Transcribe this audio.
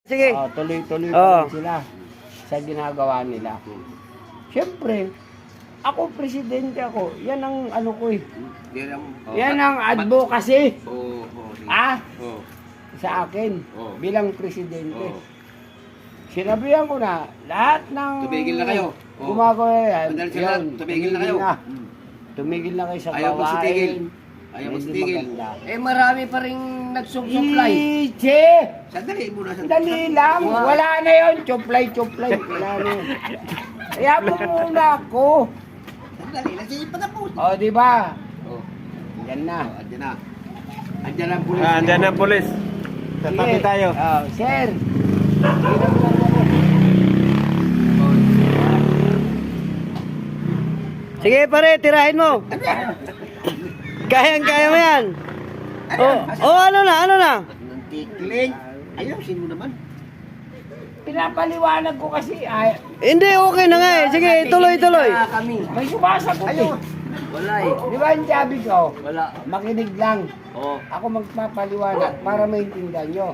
Sige. Tuloy-tuloy Oo. pa rin sila sa ginagawa nila. Siyempre, ako presidente ako. Yan ang ano ko eh. Yan ang advocacy. Sa akin bilang presidente. Sinabihan ko na lahat ng Tumigil na kayo. gumagawa yan. Madali sila, tumigil na kayo. Tumigil na kayo sa Ayaw mo gawain. sitigil. Ayaw mo Hindi sitigil. maganda. Eh marami pa rin nagsusupply. Che! Sandali muna. Dali lang. Wala na yun. Chuplay. Wala na yun. Kaya mo muna ako. Sandali. Sige pa tapos. O, di ba? Oh, Yan na. andyan na. Andyan ang pulis. Andyan ang pulis. Tatabi Sige. tayo. Sir. Hirap lang ako. Sige pare, tirahin mo. Kaya mo yan. Ano na? Ng tikling. Ayusin mo naman. Pinapaliwanag ko kasi. Hindi, okay na nga eh. Sige, tuloy. Kami. May sumasagot eh. Wala eh. Di ba ang sabi ko? Wala. Makinig lang. Oh. Ako magpapaliwanag para maintindihan nyo.